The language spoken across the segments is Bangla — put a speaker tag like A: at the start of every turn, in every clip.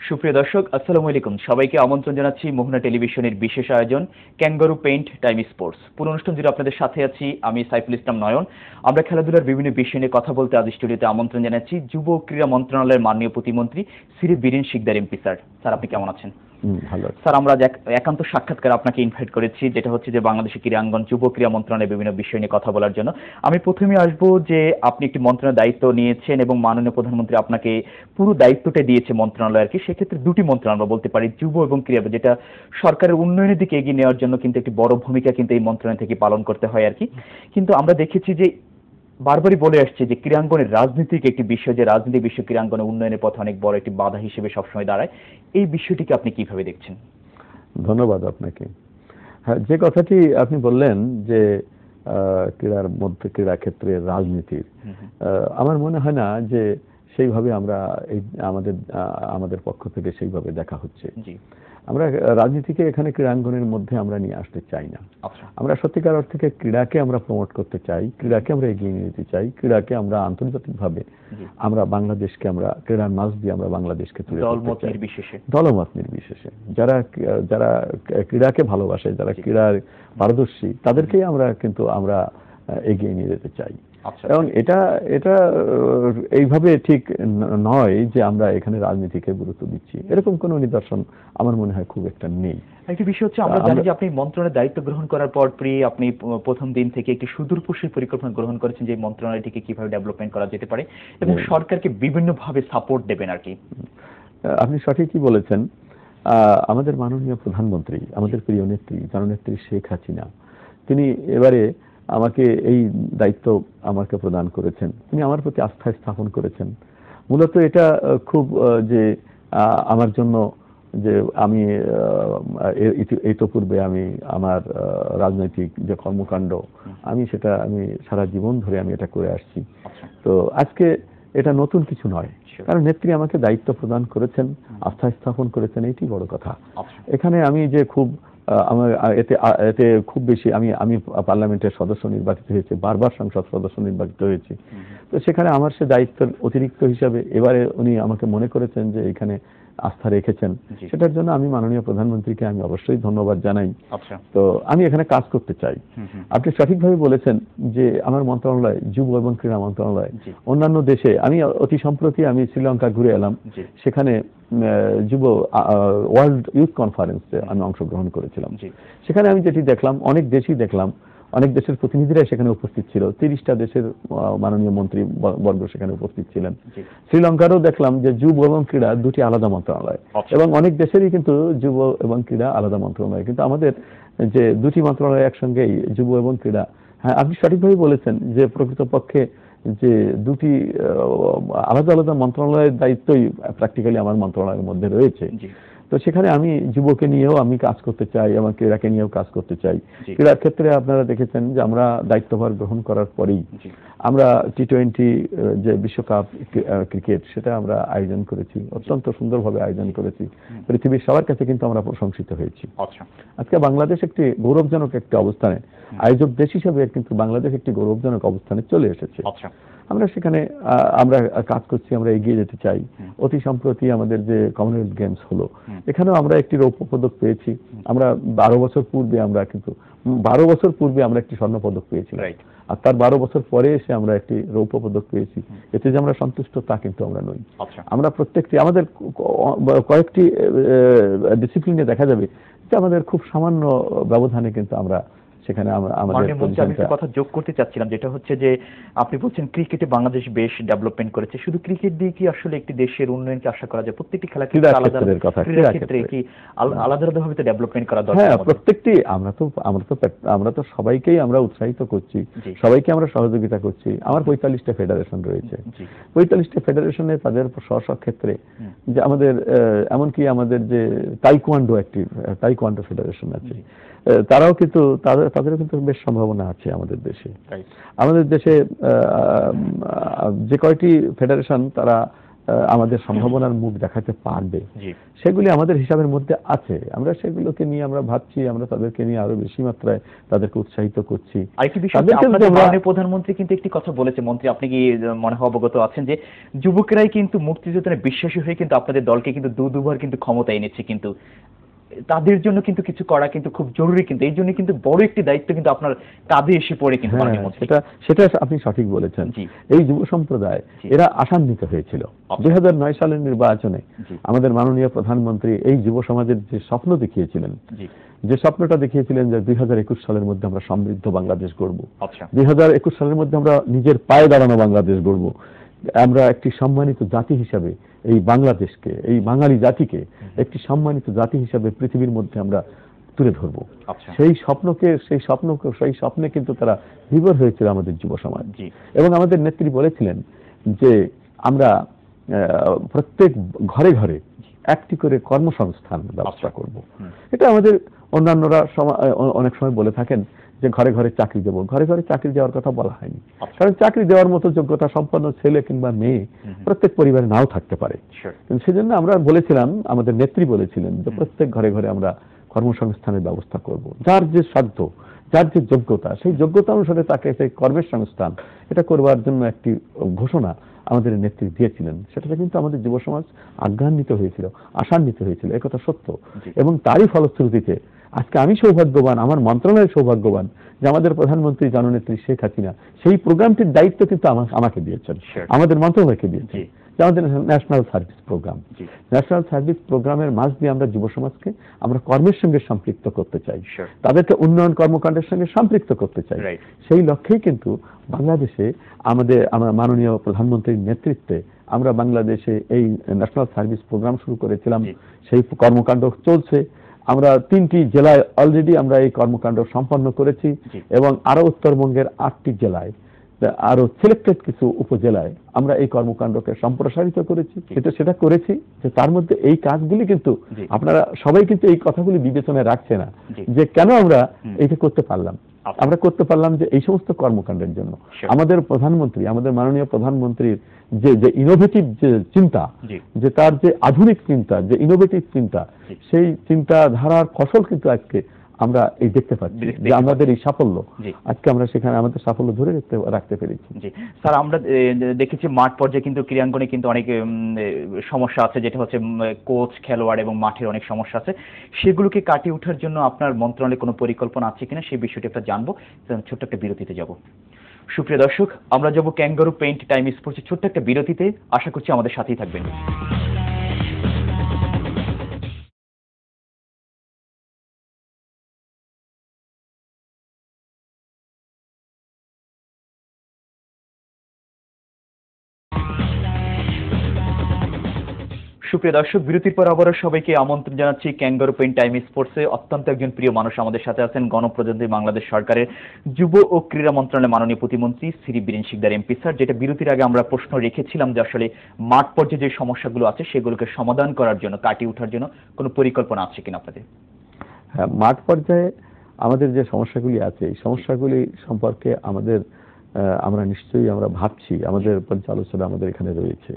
A: সুপ্রিয় দর্শক, আসসালামু আলাইকুম। সবাইকে আমন্ত্রণ জানাচ্ছি মোহনা টেলিভিশনের বিশেষ আয়োজন ক্যাঙ্গারু পেইন্ট টাইম স্পোর্টস। পুরো অনুষ্ঠান জুড়ে আপনাদের সাথে আছি আমি সাইফুল ইসলাম নয়ন। আমরা খেলাধুলার বিভিন্ন বিষয় নিয়ে কথা বলতে আজ স্টুডিওতে আমন্ত্রণ জানাচ্ছি যুব ক্রীড়া মন্ত্রণালয়ের মাননীয় প্রতিমন্ত্রী Shri Biren Sikder MP sir. Sir, আপনি কেমন আছেন?
B: ভালো
A: স্যার, আমরা একান্ত সাক্ষাৎকার আপনাকে ইনভাইট করেছি, যেটা হচ্ছে যে বাংলাদেশের ক্রীড়াঙ্গন যুব ক্রীড়া মন্ত্রণালয়ের বিভিন্ন বিষয় নিয়ে কথা বলার জন্য। আমি প্রথমে আসবো যে আপনি একটি মন্ত্রণালয়ের দায়িত্ব নিয়েছেন এবং মাননীয় প্রধানমন্ত্রী আপনাকে পুরো দায়িত্বটা দিয়েছে মন্ত্রণালয় আর কি। সেক্ষেত্রে দুটি মন্ত্রণালয় বলতে পারি, যুব এবং ক্রীড়া, যেটা সরকারের উন্নয়নের দিকে এগিয়ে নেওয়ার জন্য কিন্তু একটি বড় ভূমিকা কিন্তু এই মন্ত্রণালয় থেকে পালন করতে হয় আর কি। কিন্তু আমরা দেখেছি যে বারবারই বলে আসছে যে ক্রীড়াঙ্গনের রাজনীতিক একটি বিষয়, যে রাজনীতি বিশ্ব ক্রীড়াঙ্গনের উন্নয়নের পথে অনেক বড় একটি বাধা হিসেবে সবসময় দাঁড়ায়। এই বিষয়টিকে আপনি কিভাবে দেখছেন?
B: ধন্যবাদ আপনাকে। হ্যাঁ, যে কথাটি আপনি বললেন যে ক্রীড়ার মধ্যে ক্রীড়া ক্ষেত্রে রাজনীতির, আমার মনে হয় না যে সেইভাবে আমরা আমাদের পক্ষ থেকে সেইভাবে দেখা হচ্ছে। আমরা রাজনীতিকে এখানে ক্রীড়াঙ্গনের মধ্যে আমরা নিয়ে আসতে চাই না। আমরা সত্যিকার অর্থে ক্রীড়াকে আমরা প্রমোট করতে চাই, ক্রীড়াকে আমরা এগিয়ে নিয়ে যেতে চাই, ক্রীড়াকে আমরা আন্তর্জাতিকভাবে আমরা বাংলাদেশকে আমরা ক্রীড়ার মাঝ দিয়ে আমরা বাংলাদেশকে তুলে ধরতে চাই, দলমত নির্বিশেষে। যারা যারা ক্রীড়াকে ভালোবাসে, যারা ক্রীড়ার পারদর্শী, তাদেরকেই আমরা এগিয়ে নিয়ে যেতে চাই। এবং এটা এইভাবে ঠিক নয় যে আমরা এখানে রাজনীতিকে গুরুত্ব দিচ্ছি, এরকম কোনো নিদর্শন আমার মনে হয় খুব একটা নেই।
A: একটি বিষয় হচ্ছে, আমরা জানি যে আপনি মন্ত্রণালয়ের দায়িত্ব গ্রহণ করার পর আপনি প্রথম দিন থেকে একটি সুদূরপ্রসারী পরিকল্পনা গ্রহণ করেছেন যে মন্ত্রণালয়টিকে কিভাবে ডেভেলপমেন্ট করা যেতে পারে এবং সরকারকে বিভিন্নভাবে সাপোর্ট দেবেন আর কি।
B: আপনি সঠিকই বলেছেন। আমাদের মাননীয় প্রধানমন্ত্রী, আমাদের প্রিয় নেত্রী, জননেত্রী শেখ হাসিনা, তিনি এবারে আমাকে এই দায়িত্ব আমাকে প্রদান করেছেন। তিনি আমার প্রতি আস্থা স্থাপন করেছেন। মূলত এটা খুব যে আমার জন্য যে আমি ইতোপূর্বে আমি আমার রাজনৈতিক যে কর্মকাণ্ড আমি সারা জীবন ধরে আমি এটা করে আসছি। তো আজকে এটা নতুন কিছু নয়, কারণ নেত্রী আমাকে দায়িত্ব প্রদান করেছেন, আস্থা স্থাপন করেছেন, এইটি বড় কথা। এখানে আমি যে খুব আমার এতে খুব বেশি আমি পার্লামেন্টের সদস্য নির্বাচিত হয়েছে, বারবার সংসদ সদস্য নির্বাচিত হয়েছে। তো সেখানে আমার সে দায়িত্বের অতিরিক্ত হিসাবে এবারে উনি আমাকে মনে করেছেন যে এখানে আস্থা রেখেছেন, সেটার জন্য আমি মাননীয় প্রধানমন্ত্রীকে আমি অবশ্যই ধন্যবাদ জানাই। তো আমি এখানে কাজ করতে চাই। আপনি সঠিকভাবে বলেছেন যে আমার মন্ত্রণালয় যুব এবং ক্রীড়া মন্ত্রণালয় অন্যান্য দেশে, আমি অতি সম্প্রতি আমি শ্রীলঙ্কা ঘুরে এলাম, সেখানে যুব ওয়ার্ল্ড ইউথ কনফারেন্সে আমি অংশগ্রহণ করেছিলাম। সেখানে আমি যেটি দেখলাম, অনেক দেশই দেখলাম, অনেক দেশের প্রতিনিধিরা সেখানে উপস্থিত ছিল, 30টা দেশের মাননীয় মন্ত্রী বর্গ সেখানে উপস্থিত ছিলেন। শ্রীলঙ্কারও দেখলাম যে যুব এবং ক্রীড়া দুটি আলাদা মন্ত্রণালয়, এবং অনেক দেশেরই কিন্তু যুব এবং ক্রীড়া আলাদা মন্ত্রণালয়, কিন্তু আমাদের যে দুটি মন্ত্রণালয় একসঙ্গেই যুব এবং ক্রীড়া। হ্যাঁ, আপনি সঠিকভাবে বলেছেন যে প্রকৃতপক্ষে যে দুটি আলাদা আলাদা মন্ত্রণালয়ের দায়িত্বই প্র্যাকটিক্যালি আমার মন্ত্রণালয়ের মধ্যে রয়েছে। তো সেখানে আমি যুবকে নিয়েও আমি কাজ করতে চাই এবং ক্রীড়াকে নিয়েও কাজ করতে চাই। ক্রীড়ার ক্ষেত্রে আপনারা দেখেছেন যে আমরা দায়িত্বভার গ্রহণ করার পরেই আমরা টি-20 যে বিশ্বকাপ ক্রিকেট, সেটা আমরা আয়োজন করেছি, অত্যন্ত সুন্দরভাবে আয়োজন করেছি। পৃথিবীর সবার কাছে কিন্তু আমরা প্রশংসিত হয়েছি। আজকে বাংলাদেশ একটি গৌরবজনক একটি অবস্থানে, আয়োজক দেশ হিসেবে কিন্তু বাংলাদেশ একটি গৌরবজনক অবস্থানে চলে এসেছে। আমরা সেখানে আমরা কাজ করছি, আমরা এগিয়ে যেতে চাই। অতি সম্প্রতি আমাদের যে কমনওয়েলথ গেমস হলো, এখানেও আমরা একটি রৌপ্য পদক পেয়েছি। আমরা 12 বছর পূর্বে আমরা একটি স্বর্ণ পদক পেয়েছিলাম, আর তার 12 বছর পরে এসে আমরা একটি রৌপ্য পদক পেয়েছি। এতে যে আমরা সন্তুষ্ট তা কিন্তু আমরা নই। আমরা প্রত্যেকটি আমাদের কয়েকটি ডিসিপ্লিনে দেখা যাবে যে আমাদের খুব সামান্য ব্যবধানে কিন্তু আমরা সেখানে
A: আমাদের কথা যোগ করতে চাচ্ছিলাম, যেটা হচ্ছে যে আপনি বলছেন ক্রিকেটে বাংলাদেশ বেশ ডেভেলপমেন্ট করেছে। শুধু ক্রিকেট দিয়ে কি আসলে একটি দেশের উন্নয়নকে আশা করা যায়? প্রত্যেকটি খেলা আলাদা কি আলাদা ভাবে ডেভেলপমেন্ট করা দরকার?
B: হ্যাঁ, প্রত্যেকটি আমরা তো সবাইকেই আমরা উৎসাহিত করছি, সবাইকে আমরা সহযোগিতা করছি। আমার 45টা ফেডারেশন রয়েছে, 45টা ফেডারেশনে তাদের স্ব ক্ষেত্রে যে আমাদের এমনকি আমাদের যে টাইকোয়ান্ডো ফেডারেশন আছে, তারাও কিন্তু তাদেরও কিন্তু বেশ সম্ভাবনা আছে আমাদের দেশে। আমাদের দেশে যে কয়টি ফেডারেশন তারা আমাদের সম্ভাবনার মুখ দেখাতে পারবে, সেগুলি আমাদের হিসাবের মধ্যে আছে। আমরা সেগুলোকে নিয়ে আমরা ভাবছি, আমরা তাদেরকে নিয়ে আরো বেশি মাত্রায় তাদেরকে উৎসাহিত করছি।
A: আরেকটি বিষয়, আপনাদের প্রধানমন্ত্রী কিন্তু একটি কথা বলেছে, মন্ত্রী আপনি কি মনে হয় অবগত আছেন, যে যুবকেরাই কিন্তু মুক্তিযুদ্ধে বিশ্বাসী হয়ে কিন্তু আপনাদের দলকে কিন্তু দুবার কিন্তু ক্ষমতা এনেছে, কিন্তু তাদের জন্য কিন্তু কিছু করা কিন্তু খুব জরুরি, কিন্তু এই জন্য কিন্তু বড় একটি দায়িত্ব কিন্তু আপনার কাঁধে এসে পড়ে কিন্তু।
B: সেটা আপনি সঠিক বলেছেন। এই যুব সম্প্রদায় এরা আশান্বিত হয়েছিল 2009 সালের নির্বাচনে। আমাদের মাননীয় প্রধানমন্ত্রী এই যুব সমাজের যে স্বপ্ন দেখিয়েছিলেন, যে স্বপ্নটা দেখিয়েছিলেন যে 2021 সালের মধ্যে আমরা সমৃদ্ধ বাংলাদেশ গড়ব, 2021 সালের মধ্যে আমরা নিজের পায়ে দাঁড়ানো বাংলাদেশ গড়ব, আমরা একটি সম্মানিত জাতি হিসাবে এই বাংলাদেশকে, এই বাঙালি জাতিকে একটি সম্মানিত জাতি হিসাবে পৃথিবীর মধ্যে আমরা তুলে ধরবো। সেই স্বপ্নে কিন্তু তারা বিভোর হয়েছিল আমাদের যুব সমাজ। এবং আমাদের নেত্রী বলেছিলেন যে আমরা প্রত্যেক ঘরে ঘরে একটি করে কর্মসংস্থান ব্যবস্থা করব। এটা আমাদের অন্যান্যরা অনেক সময় বলে থাকেন যে ঘরে ঘরে চাকরি দেব। ঘরে ঘরে চাকরি দেওয়ার কথা বলা হয়নি, কারণ চাকরি দেওয়ার মতো যোগ্যতা সম্পন্ন ছেলে কিংবা মেয়ে প্রত্যেক পরিবারে নাও থাকতে পারে। সেজন্য আমরা বলেছিলাম, আমাদের নেত্রী বলেছিলেন যে প্রত্যেক ঘরে ঘরে আমরা কর্মসংস্থানের ব্যবস্থা করব। যার যে সাধ্য, যার যে যোগ্যতা, সেই যোগ্যতা অনুসারে তাকে সেই কর্মের সংস্থান এটা করবার জন্য একটি ঘোষণা আমাদের নেত্রী দিয়েছিলেন। সেটাতে কিন্তু আমাদের যুব সমাজ আজ্ঞান্বিত হয়েছিল, আশান্বিত হয়েছিল, একথা সত্য। এবং তারই ফলশ্রুতিতে আজকে আমি সৌভাগ্যবান, আমার মন্ত্রণালয় সৌভাগ্যবান যে আমাদের প্রধানমন্ত্রী জননেত্রী শেখ হাসিনা সেই প্রোগ্রামটির দায়িত্ব কিন্তু আমাকে দিয়েছেন, আমাদের মন্ত্রণালয়কে দিয়েছেন। আমাদের national service programme, national service প্রোগ্রামের মাঝ দিয়ে আমরা যুব সমাজকে আমরা কর্মের সঙ্গে সম্পৃক্ত করতে চাই, তাদেরকে উন্নয়ন কর্মকাণ্ডের সঙ্গে সম্পৃক্ত করতে চাই। সেই লক্ষ্যেই কিন্তু বাংলাদেশে আমাদের মাননীয় প্রধানমন্ত্রীর নেতৃত্বে আমরা বাংলাদেশে এই ন্যাশনাল সার্ভিস প্রোগ্রাম শুরু করেছিলাম। সেই কর্মকাণ্ড চলছে। আমরা 3টি জেলায় অলরেডি আমরা এই কর্মকাণ্ড সম্পন্ন করেছি এবং আরো উত্তরবঙ্গের 8টি জেলায়, আরো সিলেক্টেড কিছু উপজেলায় আমরা এই কর্মকাণ্ডকে সম্প্রসারিত করেছি। সেটা করেছি যে তার মধ্যে এই কাজগুলি কিন্তু আপনারা সবাই কিন্তু এই কথাগুলি বিবেচনায় রাখছে না যে কেন আমরা এইটা করতে পারলাম। আমরা করতে পারলাম যে এই সমস্ত কর্মকাণ্ডের জন্য আমাদের প্রধানমন্ত্রী, আমাদের মাননীয় প্রধানমন্ত্রীর যে ইনোভেটিভ যে চিন্তা, যে তার যে আধুনিক চিন্তা, যে ইনোভেটিভ চিন্তা, সেই চিন্তাধারার ফসল কিন্তু আজকে আমরা এই দেখতে পাচ্ছি যে আমাদের এই সাফল্য, আজকে আমরা সেখানে আমাদের সাফল্য ধরে রাখতে পেরেছি।
A: স্যার, আমরা দেখেছি মাঠ পর্যায়ে কিন্তু ক্রীড়াঙ্গনে কিন্তু অনেক সমস্যা আছে, যেটা হচ্ছে কোচ, খেলোয়াড় এবং মাঠের অনেক সমস্যা আছে। সেগুলোকে কাটিয়ে ওঠার জন্য আপনার মন্ত্রণালয়ে কোনো পরিকল্পনা আছে কিনা সেই বিষয়টি একটা জানবো। ছোট্ট একটা বিরতিতে যাব। সুপ্রিয় দর্শক, আমরা যাব ক্যাঙ্গারু পেইন্ট টাইম স্পোর্টসের ছোট্ট একটা বিরতিতে। আশা করছি আমাদের সাথেই থাকবেন। সুপ্রিয় দর্শক, বিরতির পর আবারও সবাইকে আমন্ত্রণ জানাচ্ছি ক্যাঙ্গারু পেইন্ট টাইম স্পোর্টসে। অত্যন্ত একজন প্রিয় মানুষ আমাদের সাথে আছেন, গণপ্রজাতন্ত্রী বাংলাদেশ সরকারের যুব ও ক্রীড়া মন্ত্রণালয়ের মাননীয় প্রতিমন্ত্রী শ্রী বীরেন শিকদার এমপি স্যার। যেটা বিরতির আগে আমরা প্রশ্ন রেখেছিলাম যে আসলে মাঠ পর্যায়ে যে সমস্যাগুলো আছে সেগুলোকে সমাধান করার জন্য, কাটিয়ে ওঠার জন্য কোনো পরিকল্পনা আছে কিনা আপনাদের?
B: হ্যাঁ, মাঠ পর্যায়ে আমাদের যে সমস্যাগুলি আছে এই সমস্যাগুলি সম্পর্কে আমরা নিশ্চয়ই আমরা ভাবছি, আমাদের পর্যালোচনা আমাদের এখানে রয়েছে।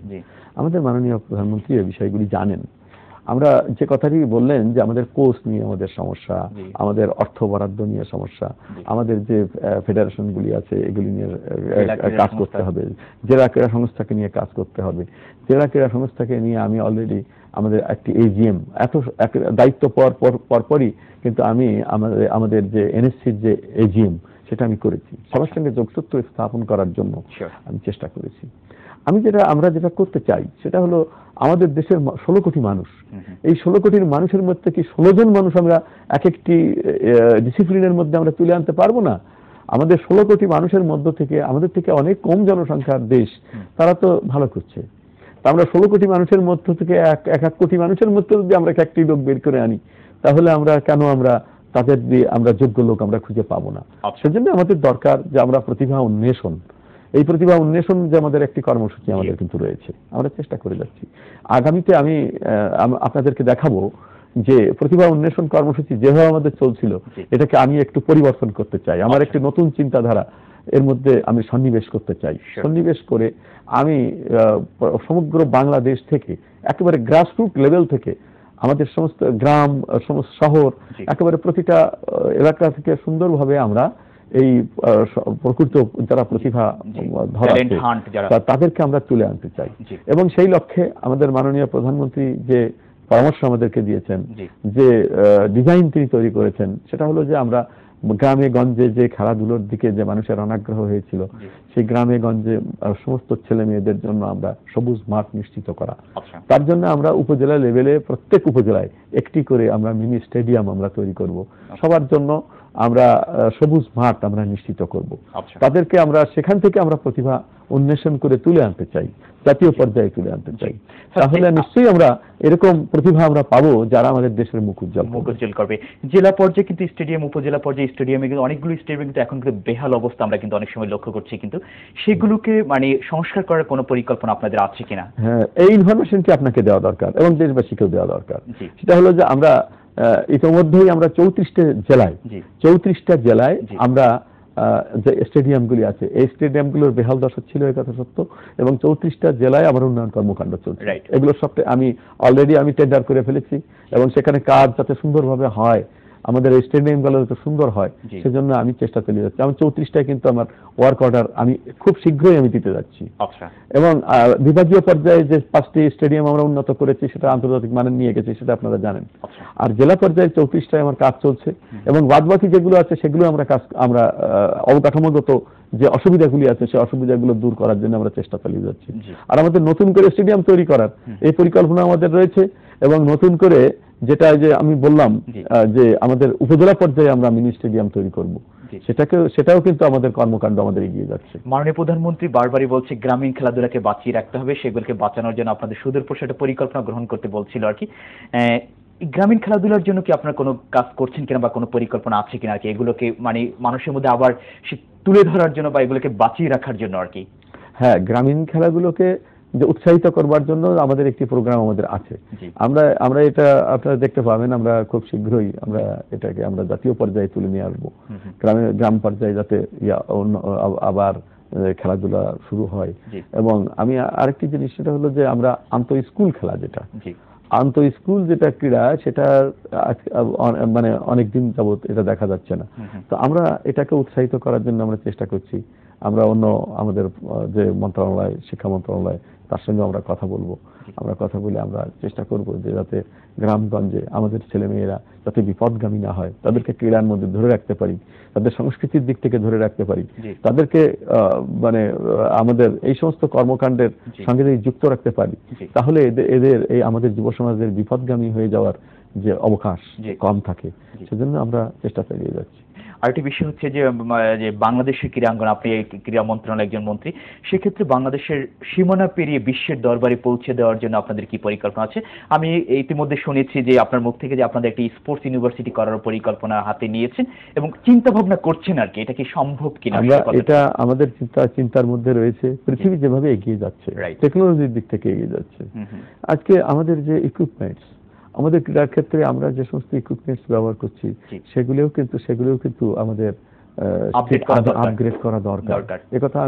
B: আমাদের মাননীয় প্রধানমন্ত্রী এই বিষয়গুলি জানেন। আমরা যে কথাটি বললেন যে আমাদের কোচ নিয়ে আমাদের সমস্যা, আমাদের অর্থ বরাদ্দ নিয়ে সমস্যা, আমাদের যে ফেডারেশনগুলি আছে এগুলি নিয়ে কাজ করতে হবে, জেলা ক্রীড়া সংস্থাকে নিয়ে কাজ করতে হবে। জেলা ক্রীড়া সংস্থাকে নিয়ে আমি অলরেডি আমাদের একটি এজিএম, এত দায়িত্ব পরপরই কিন্তু আমি আমাদের যে এনএসসির যে এজিএম সেটা আমি করেছি, সবার সঙ্গে যোগসূত্র স্থাপন করার জন্য আমি চেষ্টা করেছি। আমরা যেটা করতে চাই সেটা হলো আমাদের দেশের 16 কোটি মানুষ, এই 16 কোটির মানুষের মধ্যে কি 16 জন মানুষ আমরা এক একটি ডিসিপ্লিনের মধ্যে আমরা তুলে আনতে পারবো না? আমাদের 16 কোটি মানুষের মধ্য থেকে আমাদের থেকে অনেক কম জনসংখ্যার দেশ, তারা তো ভালো করছে। তা আমরা 16 কোটি মানুষের মধ্য থেকে এক কোটি মানুষের মধ্যে যদি আমরা একটি লোক বের করে আনি, তাহলে আমরা তাদের দিয়ে আমরা যোগ্য লোক আমরা খুঁজে পাবো না। সেজন্য আমাদের দরকার যে আমরা প্রতিভা উন্মেষণ, এই প্রতিভা উন্মেষণ যে আমাদের একটি কর্মসূচি আমাদের কিন্তু রয়েছে, আমরা চেষ্টা করে যাচ্ছি। আগামীতে আমি আপনাদেরকে দেখাবো যে প্রতিভা উন্মেষণ কর্মসূচি যেভাবে আমাদের চলছিল এটাকে আমি একটু পরিবর্তন করতে চাই। আমার একটি নতুন চিন্তাধারা এর মধ্যে আমি সন্নিবেশ করতে চাই। সন্নিবেশ করে আমি সমগ্র বাংলাদেশ থেকে একেবারে গ্রাসরুট লেভেল থেকে আমাদের সমস্ত গ্রাম, সমস্ত শহর, একেবারে প্রতিটা এলাকা থেকে সুন্দরভাবে আমরা এই প্রকৃত যারা প্রতিভা তাদেরকে আমরা তুলে আনতে চাই। এবং সেই লক্ষ্যে আমাদের মাননীয় প্রধানমন্ত্রী যে পরামর্শ আমাদেরকে দিয়েছেন, যে ডিজাইন তিনি তৈরি করেছেন, সেটা হলো যে আমরা গ্রামে গঞ্জে যে খেলাধুলোর দিকে যে মানুষের অনাগ্রহ হয়েছিল, সেই গ্রামে গঞ্জে সমস্ত ছেলে মেয়েদের জন্য আমরা সবুজ মাঠ নিশ্চিত করা। তার জন্য আমরা উপজেলা লেভেলে প্রত্যেক উপজেলায় একটি করে আমরা মিনি স্টেডিয়াম আমরা তৈরি করব। সবার জন্য আমরা সবুজ মাঠ আমরা নিশ্চিত করব। তাদেরকে আমরা সেখান থেকে আমরা প্রতিভা উন্মেষণ করে তুলে আনতে চাই, জাতীয় পর্যায়ে তুলে আনতে চাই। তাহলে নিশ্চয়ই আমরা এরকম প্রতিভা আমরা পাবো যারা আমাদের দেশের মুখ উজ্জ্বল
A: করবে। জেলা পর্যায়ে কিন্তু স্টেডিয়াম, উপজেলা পর্যায়ে স্টেডিয়ামে কিন্তু অনেকগুলো স্টেডিয়াম কিন্তু এখন কিন্তু বেহাল অবস্থা আমরা কিন্তু অনেক সময় লক্ষ্য করছি, কিন্তু সেগুলোকে মানে সংস্কার করার কোনো পরিকল্পনা আপনাদের আছে কিনা?
B: হ্যাঁ, এই ইনফরমেশনটি আপনাকে দেওয়া দরকার এবং দেশবাসীকেও দেওয়া দরকার। সেটা হলো যে আমরা ইতিমধ্যেই আমরা 34টা জেলায় আমরা যে স্টেডিয়ামগুলি আছে, এই স্টেডিয়ামগুলোর বেহাল দশা ছিল, এই কথা সত্য। এবং 34টা জেলায় আমার উন্নয়ন কর্মকাণ্ড চলছে। এগুলো সব আমি অলরেডি টেন্ডার করে ফেলেছি এবং সেখানে কাজ যাতে সুন্দরভাবে হয়, আমাদের এই স্টেডিয়ামগুলো যাতে সুন্দর হয়, সেজন্য আমি চেষ্টা চালিয়ে যাচ্ছি। আমি 34টায় কিন্তু আমার ওয়ার্ক অর্ডার আমি খুব শীঘ্রই আমি দিতে যাচ্ছি। এবং বিভাগীয় পর্যায়ে যে 5টি স্টেডিয়াম আমরা উন্নত করেছি, সেটা আন্তর্জাতিক মানের নিয়ে গেছি, সেটা আপনারা জানেন। আর জেলা পর্যায়ে 34টায় আমার কাজ চলছে এবং বাদবাকি যেগুলো আছে সেগুলো আমরা অবকাঠামোগত যে অসুবিধাগুলি আছে সেই অসুবিধাগুলো দূর করার জন্য আমরা চেষ্টা চালিয়ে যাচ্ছি। আর আমাদের নতুন করে স্টেডিয়াম তৈরি করার এই পরিকল্পনা আমাদের রয়েছে। এবং নতুন করে যেটা যে আমি বললাম যে আমাদের উপজেলা পর্যায়ে আমরা মিনি স্টেডিয়াম তৈরি করব, সেটাও কিন্তু আমাদের কর্মকাণ্ড আমাদের এগিয়ে যাচ্ছে।
A: মাননীয় প্রধানমন্ত্রী বারবারই বলছে গ্রামীণ খেলাধুলাকে বাঁচিয়ে রাখতে হবে, সেগুলোকে বাঁচানোর জন্য আপনাদের সুদূরপ্রসারী একটা পরিকল্পনা গ্রহণ করতে বলছিল আর কি। গ্রামীণ খেলাধুলার জন্য কি আপনারা কোনো কাজ করছেন কিনা বা কোনো পরিকল্পনা আছে কিনা আর কি, এগুলোকে মানে মানুষের মধ্যে আবার তুলে ধরার জন্য বা এগুলোকে বাঁচিয়ে রাখার জন্য আর কি?
B: হ্যাঁ, গ্রামীণ খেলাগুলোকে যে উৎসাহিত করবার জন্য আমাদের একটি প্রোগ্রাম আমাদের আছে। আমরা এটা আপনারা দেখতে পাবেন, আমরা খুব শীঘ্রই আমরা এটাকে আমরা জাতীয় পর্যায়ে তুলে নিয়ে আসবো। গ্রাম পর্যায়ে যাতে আবার খেলাধুলা শুরু হয়। এবং আমি আরেকটি জিনিস, সেটা হলো যে আমরা আন্তঃ স্কুল খেলা, যেটা আন্তঃ স্কুল যেটা ক্রীড়া, সেটা মানে অনেকদিন যাবত এটা দেখা যাচ্ছে না। তো আমরা এটাকে উৎসাহিত করার জন্য আমরা চেষ্টা করছি। আমরা অন্য আমাদের যে মন্ত্রণালয়, শিক্ষা মন্ত্রণালয়, তার সঙ্গে আমরা কথা বলবো। আমরা কথা বলে আমরা চেষ্টা করব যে যাতে গ্রামগঞ্জে আমাদের ছেলেমেয়েরা যাতে বিপদগামী না হয়, তাদেরকে ক্রীড়ার মধ্যে ধরে রাখতে পারি, তাদের সংস্কৃতির দিক থেকে ধরে রাখতে পারি, তাদেরকে মানে আমাদের এই সমস্ত কর্মকাণ্ডের সঙ্গে যদি যুক্ত রাখতে পারি, তাহলে এদের এই আমাদের যুব সমাজের বিপদগামী হয়ে যাওয়ার যে অবকাশ কম থাকে। সেজন্য আমরা চেষ্টা চালিয়ে যাচ্ছি।
A: আরেকটি বিষয় হচ্ছে যে বাংলাদেশের ক্রীড়াঙ্গন, আপনি এই ক্রীড়া মন্ত্রণালয়ের একজন মন্ত্রী, সেক্ষেত্রে বাংলাদেশের সীমানা পেরিয়ে বিশ্বের দরবারে পৌঁছে দেওয়ার জন্য আপনাদের কি পরিকল্পনা আছে? আমি ইতিমধ্যে শুনেছি যে আপনার মুখ থেকে যে আপনাদের একটি স্পোর্টস ইউনিভার্সিটি করার পরিকল্পনা হাতে নিয়েছেন এবং চিন্তা ভাবনা করছেন আর কি, এটা কি সম্ভব কিনা?
B: এটা আমাদের চিন্তার মধ্যে রয়েছে। পৃথিবী যেভাবে এগিয়ে যাচ্ছে, টেকনোলজির দিক থেকে এগিয়ে যাচ্ছে, আজকে আমাদের যে ইকুইপমেন্টস, আমাদের ক্রীড়ার ক্ষেত্রে আমরা যে সমস্ত ইকুইপমেন্টস ব্যবহার করছি, সেগুলোও কিন্তু আমাদের আপগ্রেড করা দরকার। একথা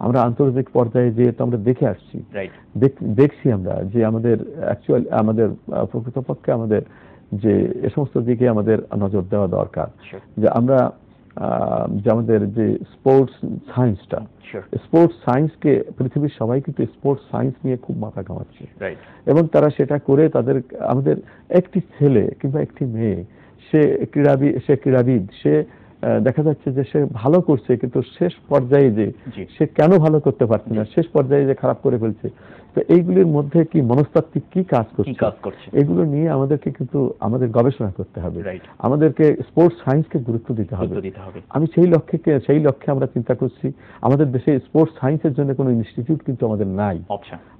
B: আমরা আন্তর্জাতিক পর্যায়ে যে আমরা দেখে আসছি, দেখছি আমরা যে আমাদের অ্যাকচুয়ালি আমাদের প্রকৃতপক্ষে আমাদের যে এ সমস্ত দিকে আমাদের নজর দেওয়া দরকার। যে আমরা যে আমাদের যে স্পোর্টস সায়েন্সটা, স্পোর্টস সায়েন্সকে পৃথিবীর সবাই কিন্তু স্পোর্টস সায়েন্স নিয়ে খুব মাথা ঘামাচ্ছে এবং তারা সেটা করে আমাদের একটি ছেলে কিংবা একটি মেয়ে, সে ক্রীড়াবিদ, সে দেখা যাচ্ছে যে সে ভালো করছে, কিন্তু শেষ পর্যায়ে যে সে কেন ভালো করতে পারছে না, শেষ পর্যায়ে যে খারাপ করে ফেলছে, তো এইগুলির মধ্যে কি মনস্তাত্ত্বিক কি কাজ করছে, এগুলো নিয়ে আমাদেরকে কিন্তু আমাদের গবেষণা করতে হবে। আমাদেরকে স্পোর্টস সায়েন্সকে গুরুত্ব দিতে হবে। আমি সেই লক্ষ্যে আমরা চিন্তা করছি। আমাদের দেশে স্পোর্টস সায়েন্সের জন্য কোনো ইনস্টিটিউট কিন্তু আমাদের নাই।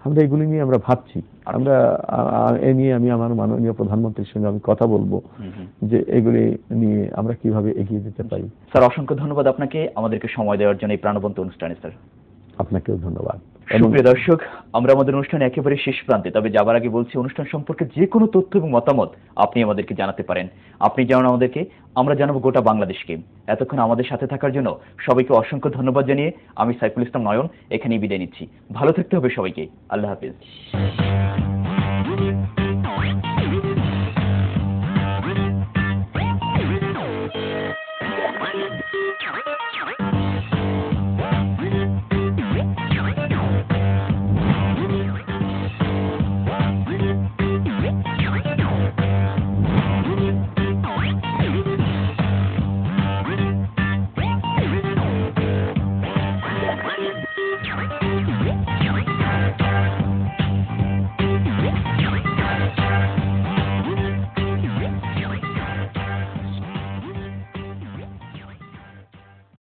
B: আমরা এগুলি নিয়ে আমরা ভাবছি। আমরা এ নিয়ে আমি আমার মাননীয় প্রধানমন্ত্রীর সঙ্গে আমি কথা বলবো যে এগুলি নিয়ে আমরা কিভাবে এগিয়ে যেতে পারি।
A: স্যার, অসংখ্য ধন্যবাদ আপনাকে আমাদেরকে সময় দেওয়ার জন্য এই প্রাণবন্ত অনুষ্ঠানে। স্যার,
B: আপনাকেও ধন্যবাদ।
A: সুপ্রিয় দর্শক, আমরা আমাদের অনুষ্ঠানে একেবারে শেষ প্রান্তে, তবে যাবার আগে বলছি অনুষ্ঠান সম্পর্কে যে কোনো তথ্য এবং মতামত আপনি আমাদেরকে জানাতে পারেন। আপনি জানান আমাদেরকে, আমরা জানাবো গোটা বাংলাদেশকে। এতক্ষণ আমাদের সাথে থাকার জন্য সবাইকে অসংখ্য ধন্যবাদ জানিয়ে আমি সাইফুল ইসলাম নয়ন এখানেই বিদায় নিচ্ছি। ভালো থাকতে হবে সবাইকে। আল্লাহ হাফেজ।